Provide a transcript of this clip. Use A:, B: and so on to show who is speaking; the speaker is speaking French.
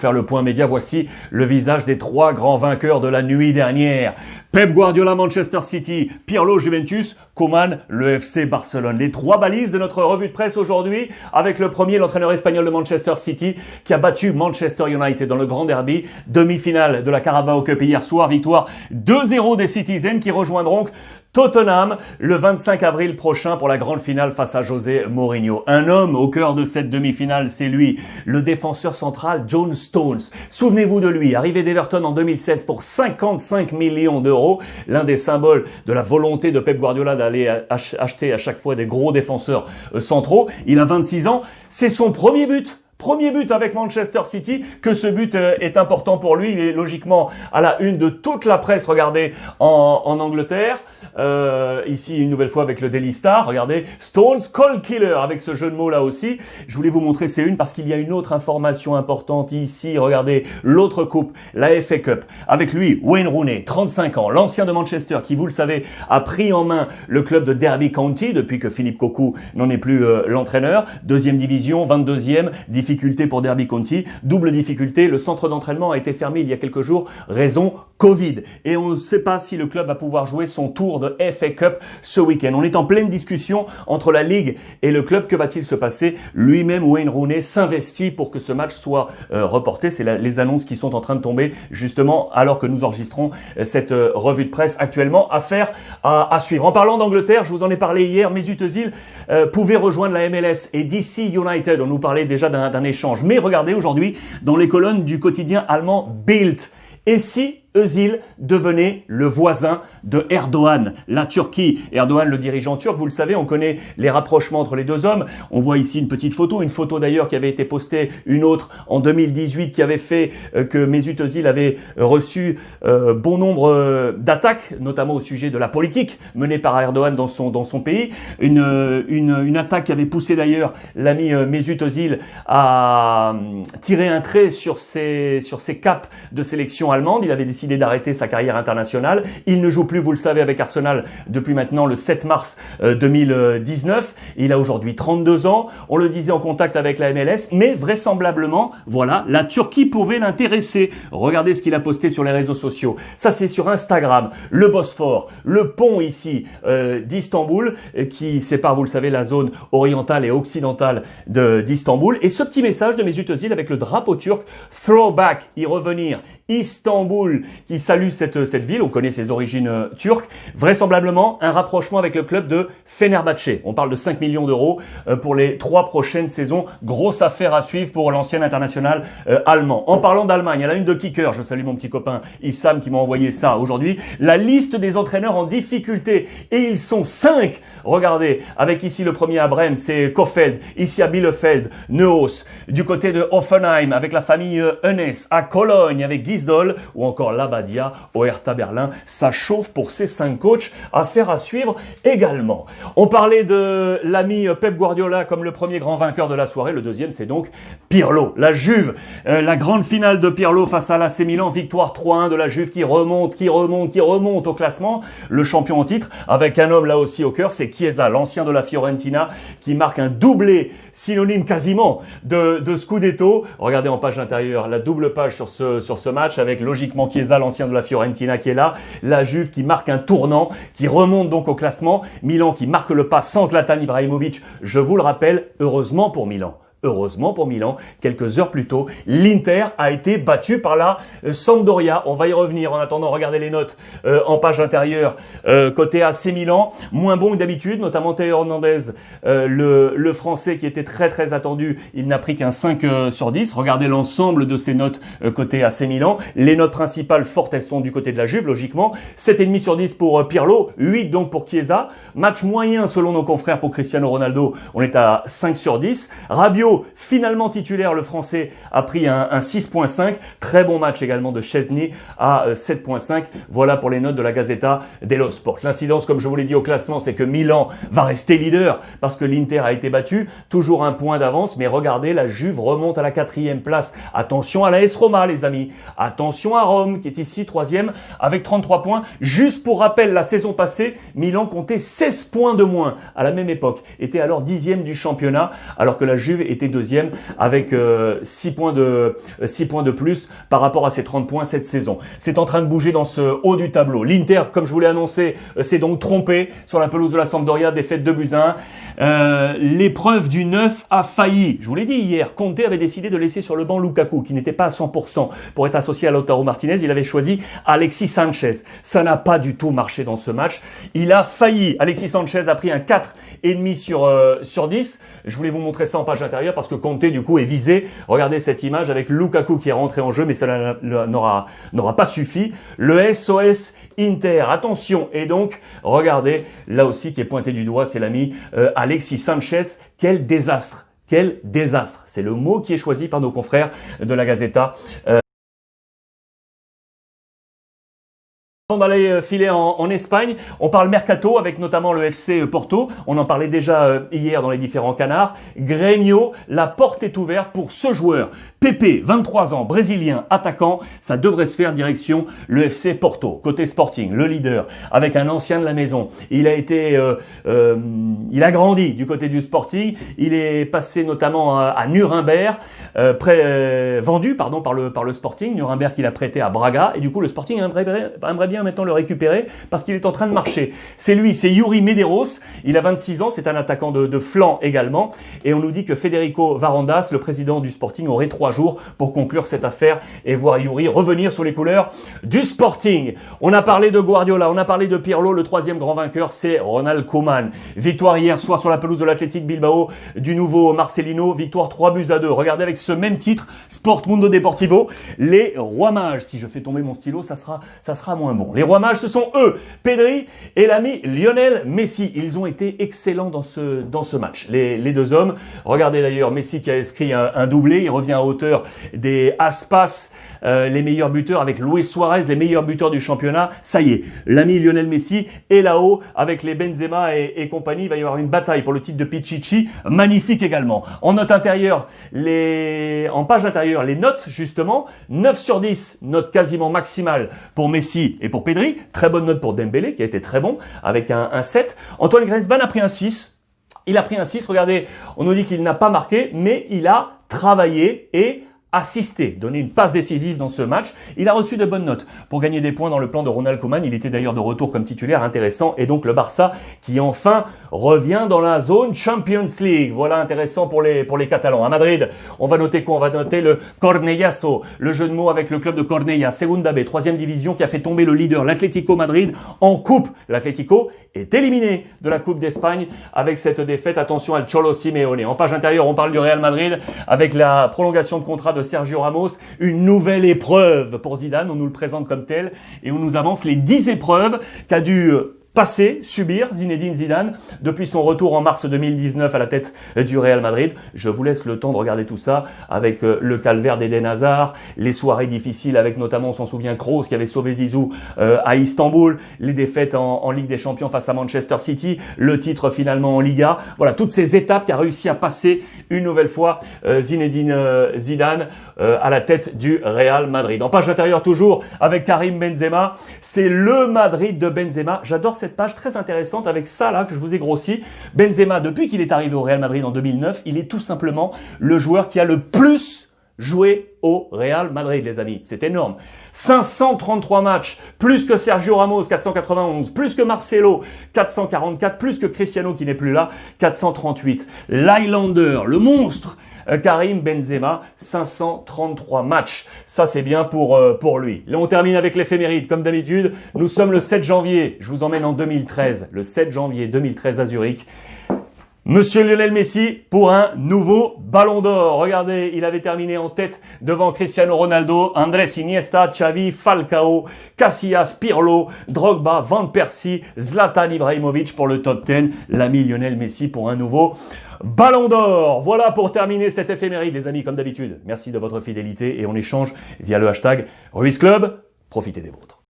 A: faire le point média, voici le visage des trois grands vainqueurs de la nuit dernière. Pep Guardiola, Manchester City, Pirlo, Juventus, Koeman, le FC Barcelone. Les trois balises de notre revue de presse aujourd'hui, avec le premier, l'entraîneur espagnol de Manchester City, qui a battu Manchester United dans le grand derby, demi-finale de la Carabao Cup hier soir, victoire 2-0 des Citizens qui rejoindront Tottenham le 25 avril prochain pour la grande finale face à José Mourinho. Un homme au cœur de cette demi-finale, c'est lui, le défenseur central John Stones. Souvenez-vous de lui, arrivé d'Everton en 2016 pour 55 millions d'euros, l'un des symboles de la volonté de Pep Guardiola d'aller acheter à chaque fois des gros défenseurs centraux. Il a 26 ans, c'est son premier but. Premier but avec Manchester City, que ce but est important pour lui. Il est logiquement à la une de toute la presse, regardez, en Angleterre. Ici, une nouvelle fois avec le Daily Star. Regardez, Stones Call Killer, avec ce jeu de mots là aussi. Je voulais vous montrer ces unes parce qu'il y a une autre information importante ici. Regardez, l'autre coupe, la FA Cup. Avec lui, Wayne Rooney, 35 ans, l'ancien de Manchester, qui, vous le savez, a pris en main le club de Derby County depuis que Philippe Cocu n'en est plus l'entraîneur. Deuxième division, 22e, difficulté pour Derby County, double difficulté, le centre d'entraînement a été fermé il y a quelques jours, raison Covid. Et on ne sait pas si le club va pouvoir jouer son tour de FA Cup ce week-end. On est en pleine discussion entre la Ligue et le club. Que va-t-il se passer? Lui-même, Wayne Rooney, s'investit pour que ce match soit reporté. C'est les annonces qui sont en train de tomber justement alors que nous enregistrons cette revue de presse actuellement. Affaire à suivre. En parlant d'Angleterre, je vous en ai parlé hier, Mesut Özil pouvait rejoindre la MLS et DC United. On nous parlait déjà d'un échange. Mais regardez aujourd'hui dans les colonnes du quotidien allemand Bild. Et si Özil devenait le voisin de Erdogan, la Turquie. Erdogan, le dirigeant turc, vous le savez, on connaît les rapprochements entre les deux hommes. On voit ici une petite photo d'ailleurs qui avait été postée, une autre en 2018 qui avait fait que Mesut Özil avait reçu bon nombre d'attaques, notamment au sujet de la politique menée par Erdogan dans son pays. Une attaque qui avait poussé d'ailleurs l'ami Mesut Özil à tirer un trait sur ses caps de sélection allemande. Il avait décidé d'arrêter sa carrière internationale. Il ne joue plus, vous le savez, avec Arsenal depuis maintenant le 7 mars 2019. Il a aujourd'hui 32 ans. On le disait en contact avec la MLS, mais vraisemblablement, voilà, la Turquie pouvait l'intéresser. Regardez ce qu'il a posté sur les réseaux sociaux. Ça, c'est sur Instagram. Le Bosphore, le pont ici d'Istanbul, qui sépare, vous le savez, la zone orientale et occidentale d'Istanbul. Et ce petit message de Mesut Özil avec le drapeau turc, throwback, y revenir, Istanbul, qui salue cette ville. On connaît ses origines turques. Vraisemblablement, un rapprochement avec le club de Fenerbahçe. On parle de 5 millions d'euros pour les 3 prochaines saisons. Grosse affaire à suivre pour l'ancien international allemand. En parlant d'Allemagne, il y a la une de Kicker. Je salue mon petit copain Issam qui m'a envoyé ça aujourd'hui. La liste des entraîneurs en difficulté. Et ils sont 5. Regardez, avec ici le premier à Brême, c'est Kofeld. Ici à Bielefeld, Neuhaus. Du côté de Hoffenheim, avec la famille Hennes. À Cologne, avec Gisdol. Ou encore Labadia au Hertha Berlin. Ça chauffe pour ces 5 coachs. Affaire à suivre également. On parlait de l'ami Pep Guardiola comme le premier grand vainqueur de la soirée. Le deuxième, c'est donc Pirlo. La Juve, la grande finale de Pirlo face à l'AC Milan. Victoire 3-1 de la Juve qui remonte au classement. Le champion en titre avec un homme là aussi au cœur, c'est Chiesa, l'ancien de la Fiorentina, qui marque un doublé synonyme quasiment de Scudetto. Regardez en page intérieure la double page sur ce match avec logiquement Chiesa, l'ancien de la Fiorentina qui est là. La Juve qui marque un tournant, qui remonte donc au classement. Milan qui marque le pas sans Zlatan Ibrahimovic. Je vous le rappelle, heureusement pour Milan. Heureusement pour Milan, quelques heures plus tôt, l'Inter a été battu par la Sampdoria. On va y revenir. En attendant, regardez les notes en page intérieure. Côté AC Milan, moins bon que d'habitude, notamment Théo Hernandez, le Français qui était très très attendu. Il n'a pris qu'un 5 sur 10. Regardez l'ensemble de ces notes côté AC Milan. Les notes principales fortes, elles sont du côté de la Juve, logiquement. 7,5 sur 10 pour Pirlo, 8 donc pour Chiesa. Match moyen selon nos confrères pour Cristiano Ronaldo. On est à 5 sur 10. Rabiot, finalement titulaire, le Français a pris un 6.5. Très bon match également de Chesney à 7.5. Voilà pour les notes de la Gazzetta dello Sport. L'incidence, comme je vous l'ai dit au classement, c'est que Milan va rester leader parce que l'Inter a été battu. Toujours un point d'avance, mais regardez, la Juve remonte à la 4e place. Attention à la AS Roma, les amis. Attention à Rome, qui est ici 3e avec 33 points. Juste pour rappel, la saison passée, Milan comptait 16 points de moins à la même époque. Était alors 10e du championnat, alors que la Juve était était deuxième avec 6 points de plus par rapport à ses 30 points cette saison. C'est en train de bouger dans ce haut du tableau. L'Inter, comme je vous l'ai annoncé, s'est donc trompé sur la pelouse de la Sampdoria, défaite 2-1. L'épreuve du 9 a failli. Je vous l'ai dit hier, Conte avait décidé de laisser sur le banc Lukaku, qui n'était pas à 100% pour être associé à Lautaro Martinez. Il avait choisi Alexis Sanchez. Ça n'a pas du tout marché dans ce match. Il a failli. Alexis Sanchez a pris un 4,5 sur 10. Je voulais vous montrer ça en page intérieure parce que Conte, du coup, est visé. Regardez cette image avec Lukaku qui est rentré en jeu, mais cela n'aura pas suffi. Le SOS Inter, attention, et donc, regardez, là aussi qui est pointé du doigt, c'est l'ami Alexis Sanchez. Quel désastre, quel désastre. C'est le mot qui est choisi par nos confrères de la Gazeta. On va aller filer en Espagne. On parle mercato avec notamment le FC Porto. On en parlait déjà hier dans les différents canards. Grêmio, la porte est ouverte pour ce joueur. Pepe, 23 ans, brésilien, attaquant. Ça devrait se faire direction le FC Porto. Côté Sporting, le leader, avec un ancien de la maison. Il a grandi du côté du Sporting. Il est passé notamment à Nuremberg, vendu par le Sporting. Nuremberg qu'il a prêté à Braga. Et du coup, le Sporting aimerait bien maintenant le récupérer parce qu'il est en train de marcher. C'est lui, c'est Yuri Medeiros. Il a 26 ans, c'est un attaquant de flanc également. Et on nous dit que Federico Varandas, le président du Sporting, aurait 3 jours pour conclure cette affaire et voir Yuri revenir sous les couleurs du Sporting. On a parlé de Guardiola, on a parlé de Pirlo. Le troisième grand vainqueur, c'est Ronald Koeman. Victoire hier soir sur la pelouse de l'Athletic Bilbao du nouveau Marcelino. Victoire 3-2. Regardez avec ce même titre, Sport Mundo Deportivo, les Rois Mages. Si je fais tomber mon stylo, ça sera moins bon. Les Rois Mages, ce sont eux, Pedri et l'ami Lionel Messi. Ils ont été excellents dans ce match. Les deux hommes. Regardez d'ailleurs Messi qui a inscrit un doublé. Il revient à hauteur des Aspas, les meilleurs buteurs avec Luis Suarez, les meilleurs buteurs du championnat. Ça y est, l'ami Lionel Messi est là-haut avec les Benzema et compagnie. Il va y avoir une bataille pour le titre de Pichichi. Magnifique également. En note intérieure, en page intérieure, les notes justement. 9 sur 10, note quasiment maximale pour Messi et pour Pedri. Très bonne note pour Dembélé qui a été très bon avec un 7. Antoine Griezmann a pris un 6. Il a pris un 6. Regardez, on nous dit qu'il n'a pas marqué, mais il a travaillé et assisté, donné une passe décisive dans ce match. Il a reçu de bonnes notes pour gagner des points dans le plan de Ronald Koeman. Il était d'ailleurs de retour comme titulaire, intéressant. Et donc le Barça qui enfin revient dans la zone Champions League. Voilà, intéressant pour les Catalans. À Madrid, on va noter quoi? On va noter le Cornellazo, le jeu de mots avec le club de Cornella, Segunda B, 3e division, qui a fait tomber le leader, l'Atlético Madrid, en coupe. L'Atlético est éliminé de la Coupe d'Espagne avec cette défaite. Attention à Cholo Simeone. En page intérieure, on parle du Real Madrid avec la prolongation de contrat de Sergio Ramos. Une nouvelle épreuve pour Zidane. On nous le présente comme tel et on nous avance les 10 épreuves qu'a dû subir Zinedine Zidane depuis son retour en mars 2019 à la tête du Real Madrid. Je vous laisse le temps de regarder tout ça avec le calvaire d'Eden Hazard, les soirées difficiles avec notamment, on s'en souvient, Kroos qui avait sauvé Zizou à Istanbul, les défaites en Ligue des Champions face à Manchester City, le titre finalement en Liga. Voilà, toutes ces étapes qu'a réussi à passer une nouvelle fois Zinedine Zidane à la tête du Real Madrid. En page intérieure toujours avec Karim Benzema, c'est le Madrid de Benzema. J'adore cette page très intéressante avec ça là que je vous ai grossi. Benzema, depuis qu'il est arrivé au Real Madrid en 2009, il est tout simplement le joueur qui a le plus joué au Real Madrid, les amis. C'est énorme. 533 matchs, plus que Sergio Ramos, 491, plus que Marcelo, 444, plus que Cristiano qui n'est plus là, 438. L'Highlander, le monstre, Karim Benzema, 533 matchs. Ça, c'est bien pour lui. Là, on termine avec l'éphéméride. Comme d'habitude, nous sommes le 7 janvier. Je vous emmène en 2013. Le 7 janvier 2013 à Zurich. Monsieur Lionel Messi pour un nouveau Ballon d'Or. Regardez, il avait terminé en tête devant Cristiano Ronaldo, Andrés Iniesta, Xavi, Falcao, Casillas, Pirlo, Drogba, Van Persie, Zlatan Ibrahimovic pour le top 10. L'ami Lionel Messi pour un nouveau Ballon d'Or. Voilà pour terminer cette éphéméride, les amis, comme d'habitude. Merci de votre fidélité et on échange via le hashtag Ruiz Club. Profitez des vôtres.